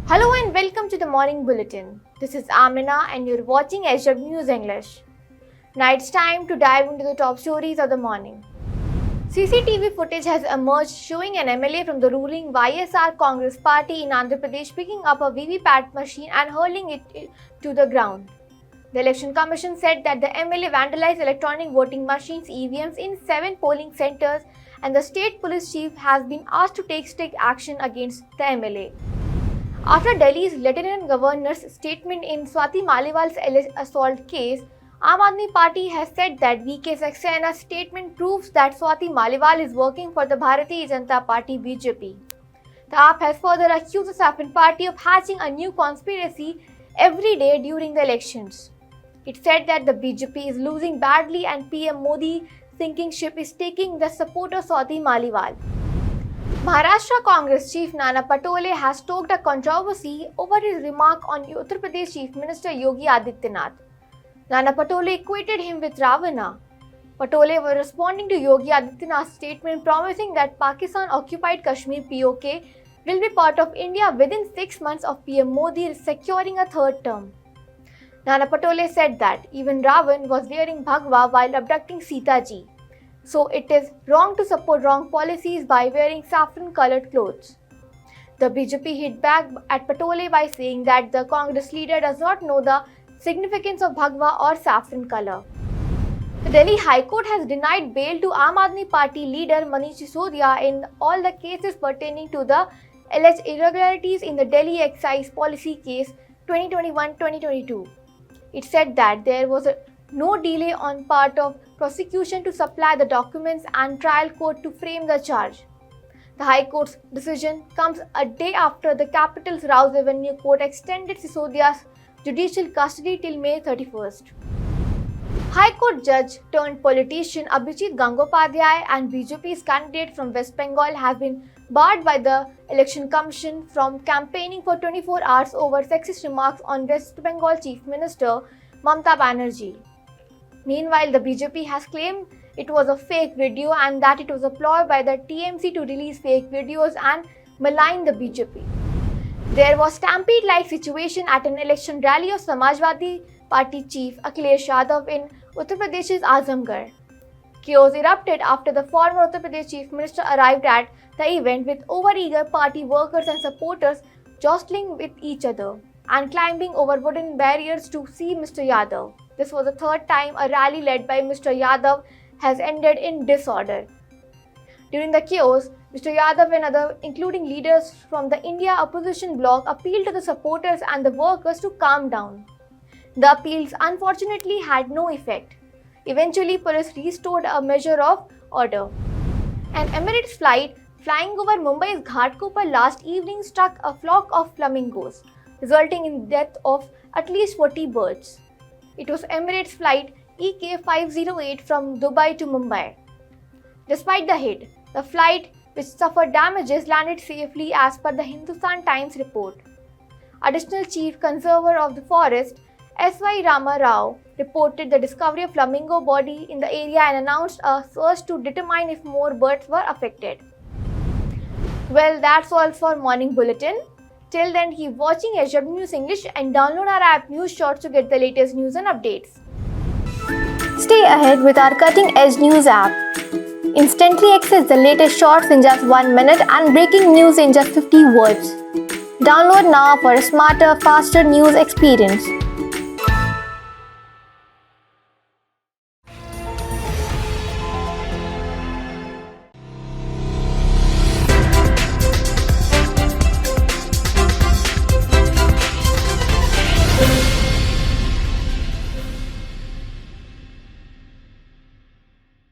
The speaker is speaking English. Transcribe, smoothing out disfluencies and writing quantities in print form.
Hello and welcome to the Morning Bulletin. This is Amina and you're watching SW News English. Now it's time to dive into the top stories of the morning. CCTV footage has emerged showing an MLA from the ruling YSR Congress party in Andhra Pradesh picking up a VVPAT machine and hurling it to the ground. The Election Commission said that the MLA vandalized electronic voting machines (EVMs) in 7 polling centres and the state police chief has been asked to take strict action against the MLA. After Delhi's Lieutenant Governor's statement in Swati Maliwal's alleged assault case, Aam Aadmi Party has said that VK Saxena's statement proves that Swati Maliwal is working for the Bharatiya Janata Party (BJP). The AAP has further accused the Saffron Party of hatching a new conspiracy every day during the elections. It said that the BJP is losing badly and PM Modi's sinking ship is taking the support of Swati Maliwal. Maharashtra Congress Chief Nana Patole has stoked a controversy over his remark on Uttar Pradesh Chief Minister Yogi Adityanath. Nana Patole equated him with Ravana. Patole was responding to Yogi Adityanath's statement promising that Pakistan-occupied Kashmir (POK) will be part of India within 6 months of PM Modi securing a third term. Nana Patole said that even Ravan was wearing bhagwa while abducting Sita ji. So it is wrong to support wrong policies by wearing saffron-colored clothes. The BJP hit back at Patole by saying that the Congress leader does not know the significance of bhagwa or saffron color. The Delhi High Court has denied bail to Aam Aadmi Party leader Manish Sisodia in all the cases pertaining to the alleged irregularities in the Delhi Excise Policy Case 2021-2022. It said that there was no delay on part of prosecution to supply the documents and trial court to frame the charge. The High Court's decision comes a day after the capital's Rouse Avenue Court extended Sisodia's judicial custody till May 31st. High Court judge turned politician Abhijit Gangopadhyay and BJP's candidate from West Bengal have been barred by the Election Commission from campaigning for 24 hours over sexist remarks on West Bengal Chief Minister Mamata Banerjee. Meanwhile, the BJP has claimed it was a fake video and that it was a ploy by the TMC to release fake videos and malign the BJP. There was stampede-like situation at an election rally of Samajwadi Party chief Akhilesh Yadav in Uttar Pradesh's Azamgarh. Chaos erupted after the former Uttar Pradesh chief minister arrived at the event with overeager party workers and supporters jostling with each other and climbing over wooden barriers to see Mr. Yadav. This was the third time a rally led by Mr. Yadav has ended in disorder. During the chaos, Mr. Yadav and others, including leaders from the India opposition bloc, appealed to the supporters and the workers to calm down. The appeals unfortunately had no effect. Eventually, police restored a measure of order. An Emirates flight flying over Mumbai's Ghatkopar last evening struck a flock of flamingos, resulting in the death of at least 40 birds. It was Emirates flight EK508 from Dubai to Mumbai. Despite the hit, the flight, which suffered damages, landed safely as per the Hindustan Times report. Additional Chief Conserver of the Forest, S.Y. Rama Rao, reported the discovery of flamingo body in the area and announced a search to determine if more birds were affected. Well, that's all for Morning Bulletin. Till then, keep watching SW News English and download our app News Shorts to get the latest news and updates. Stay ahead with our cutting edge news app. Instantly access the latest shorts in just 1 minute and breaking news in just 50 words. Download now for a smarter, faster news experience.